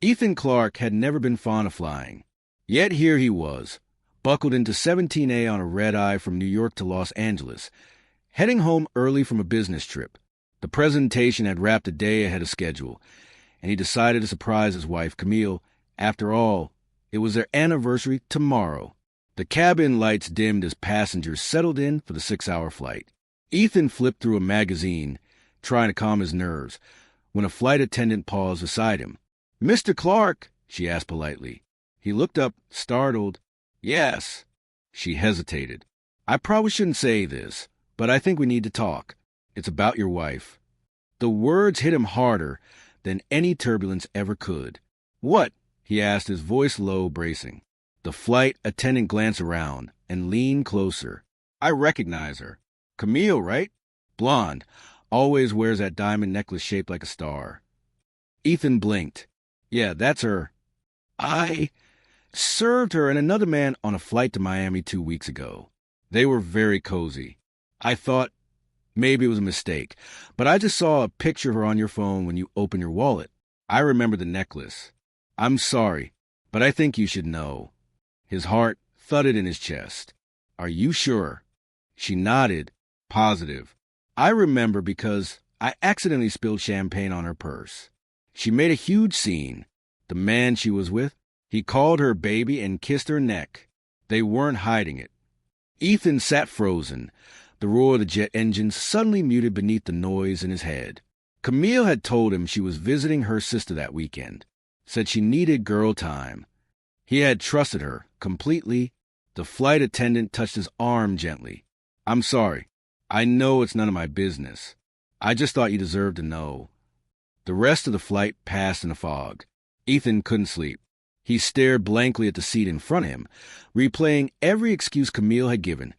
Ethan Clarke had never been fond of flying. Yet here he was, buckled into 17A on a red-eye from New York to Los Angeles, heading home early from a business trip. The presentation had wrapped a day ahead of schedule, and he decided to surprise his wife, Camille. After all, it was their anniversary tomorrow. The cabin lights dimmed as passengers settled in for the 6-hour flight. Ethan flipped through a magazine, trying to calm his nerves, when a flight attendant paused beside him. "Mr. Clarke?" she asked politely. He looked up, startled. "Yes." She hesitated. "I probably shouldn't say this, but I think we need to talk. It's about your wife." The words hit him harder than any turbulence ever could. "What?" he asked, his voice low, bracing. The flight attendant glanced around and leaned closer. "I recognize her. Camille, right? Blonde. Always wears that diamond necklace shaped like a star." Ethan blinked. "Yeah, that's her. I served her and another man on a flight to Miami 2 weeks ago. They were very cozy. I thought maybe it was a mistake, but I just saw a picture of her on your phone when you opened your wallet. I remember the necklace. I'm sorry, but I think you should know." His heart thudded in his chest. "Are you sure?" She nodded, positive. "I remember because I accidentally spilled champagne on her purse." She made a huge scene. The man she was with, he called her baby and kissed her neck. They weren't hiding it. Ethan sat frozen, the roar of the jet engines suddenly muted beneath the noise in his head. Camille had told him she was visiting her sister that weekend, said she needed girl time. He had trusted her completely. The flight attendant touched his arm gently. "I'm sorry. I know it's none of my business. I just thought you deserved to know." The rest of the flight passed in a fog. Ethan couldn't sleep. He stared blankly at the seat in front of him, replaying every excuse Camille had given.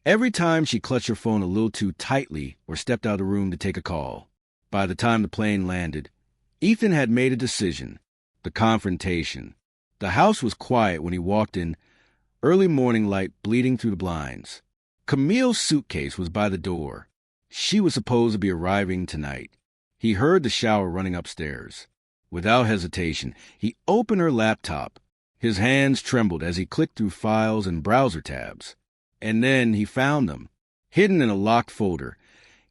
Every time she clutched her phone a little too tightly or stepped out of the room to take a call. By the time the plane landed, Ethan had made a decision. The confrontation. The house was quiet when he walked in, early morning light bleeding through the blinds. Camille's suitcase was by the door. She was supposed to be arriving tonight. He heard the shower running upstairs. Without hesitation, he opened her laptop. His hands trembled as he clicked through files and browser tabs. And then he found them, hidden in a locked folder,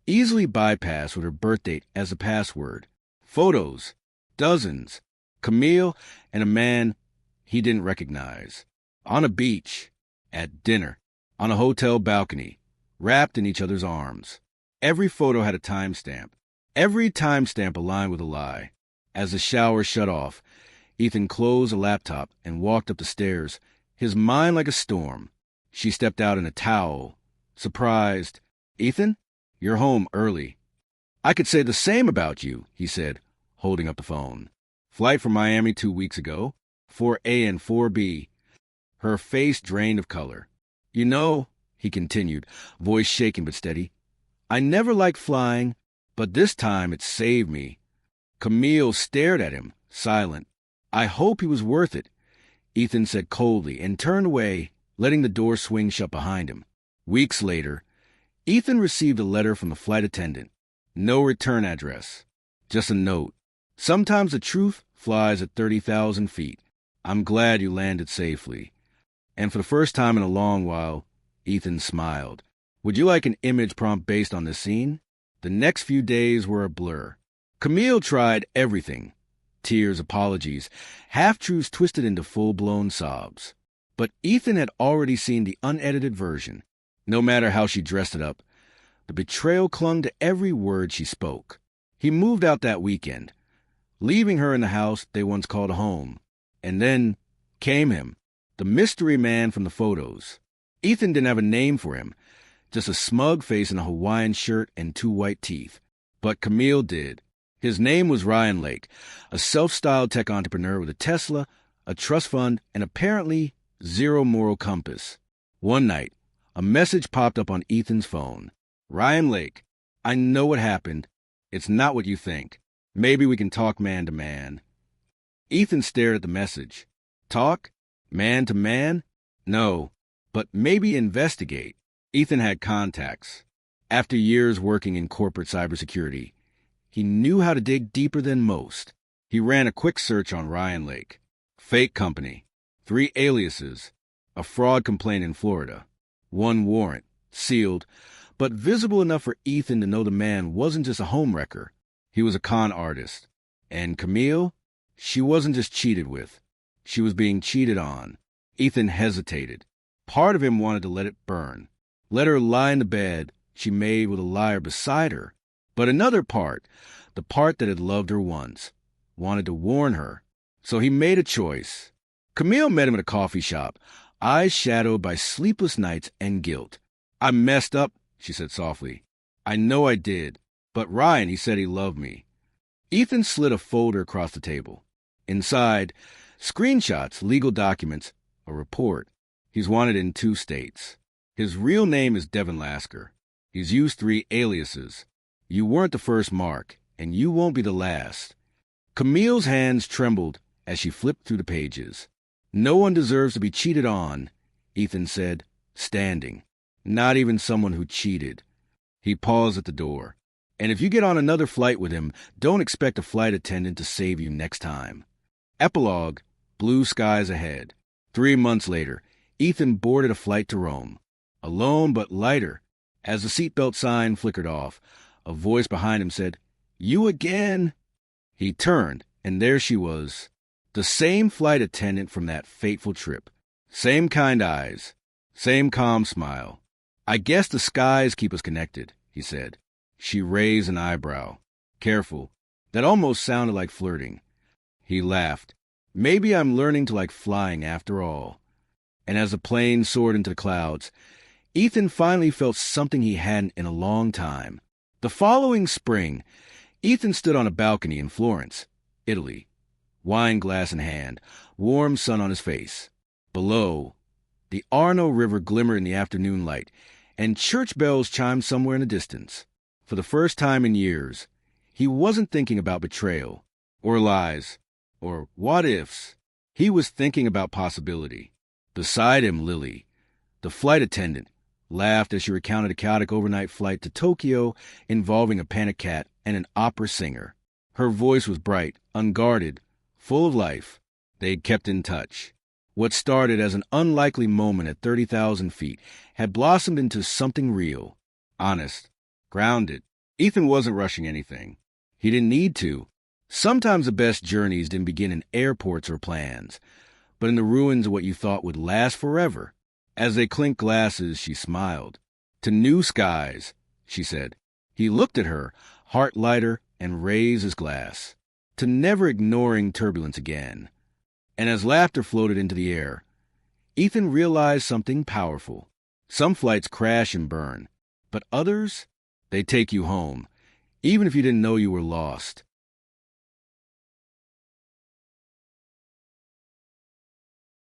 easily bypassed with her birth date as a password. Photos, dozens. Camille and a man he didn't recognize. On a beach, at dinner, on a hotel balcony, wrapped in each other's arms. Every photo had a timestamp. Every timestamp aligned with a lie. As the shower shut off, Ethan closed the laptop and walked up the stairs, his mind like a storm. She stepped out in a towel, surprised. "Ethan, you're home early." "I could say the same about you," he said, holding up the phone. "Flight from Miami 2 weeks ago, 4A and 4B. Her face drained of color. "You know," he continued, voice shaking but steady, "I never liked flying, but this time it saved me." Camille stared at him, silent. "I hope he was worth it," Ethan said coldly and turned away, letting the door swing shut behind him. Weeks later, Ethan received a letter from the flight attendant. No return address, just a note. "Sometimes the truth flies at 30,000 feet. I'm glad you landed safely." And for the first time in a long while, Ethan smiled. "Would you like an image prompt based on this scene?" The next few days were a blur. Camille tried everything. Tears, apologies, half-truths twisted into full-blown sobs. But Ethan had already seen the unedited version. No matter how she dressed it up, the betrayal clung to every word she spoke. He moved out that weekend, leaving her in the house they once called a home. And then came him, the mystery man from the photos. Ethan didn't have a name for him, just a smug face in a Hawaiian shirt and 2 white teeth. But Camille did. His name was Ryan Lake, a self-styled tech entrepreneur with a Tesla, a trust fund, and apparently zero moral compass. One night, a message popped up on Ethan's phone. "Ryan Lake, I know what happened. It's not what you think. Maybe we can talk man to man." Ethan stared at the message. Talk? Man to man? No, but maybe investigate. Ethan had contacts. After years working in corporate cybersecurity, he knew how to dig deeper than most. He ran a quick search on Ryan Lake. Fake company. 3 aliases. A fraud complaint in Florida. 1 warrant. Sealed, but visible enough for Ethan to know the man wasn't just a homewrecker. He was a con artist. And Camille? She wasn't just cheated with. She was being cheated on. Ethan hesitated. Part of him wanted to let it burn. Let her lie in the bed she made with a liar beside her. But another part, the part that had loved her once, wanted to warn her. So he made a choice. Camille met him at a coffee shop, eyes shadowed by sleepless nights and guilt. "I messed up," she said softly. "I know I did. But Ryan, he said he loved me." Ethan slid a folder across the table. Inside, screenshots, legal documents, a report. He's wanted in 2 states. His real name is Devin Lasker. He's used 3 aliases. You weren't the first mark, and you won't be the last. Camille's hands trembled as she flipped through the pages. "No one deserves to be cheated on," Ethan said, standing. "Not even someone who cheated." He paused at the door. "And if you get on another flight with him, don't expect a flight attendant to save you next time." Epilogue, blue skies ahead. 3 months later, Ethan boarded a flight to Rome. Alone but lighter. As the seatbelt sign flickered off, a voice behind him said, "You again?" He turned, and there she was. The same flight attendant from that fateful trip. Same kind eyes. Same calm smile. "I guess the skies keep us connected," he said. She raised an eyebrow. "Careful." That almost sounded like flirting. He laughed. "Maybe I'm learning to like flying after all." And as the plane soared into the clouds, Ethan finally felt something he hadn't in a long time. The following spring, Ethan stood on a balcony in Florence, Italy, wine glass in hand, warm sun on his face. Below, the Arno River glimmered in the afternoon light, and church bells chimed somewhere in the distance. For the first time in years, he wasn't thinking about betrayal, or lies, or what-ifs. He was thinking about possibility. Beside him, Lily, the flight attendant, laughed as she recounted a chaotic overnight flight to Tokyo involving a panic cat and an opera singer. Her voice was bright, unguarded, full of life. They'd kept in touch. What started as an unlikely moment at 30,000 feet had blossomed into something real, honest, grounded. Ethan wasn't rushing anything. He didn't need to. Sometimes the best journeys didn't begin in airports or plans, but in the ruins of what you thought would last forever. As they clinked glasses, she smiled. "To new skies," she said. He looked at her, heart lighter, and raised his glass. To never ignoring turbulence again. And as laughter floated into the air, Ethan realized something powerful. Some flights crash and burn, but others, they take you home, even if you didn't know you were lost.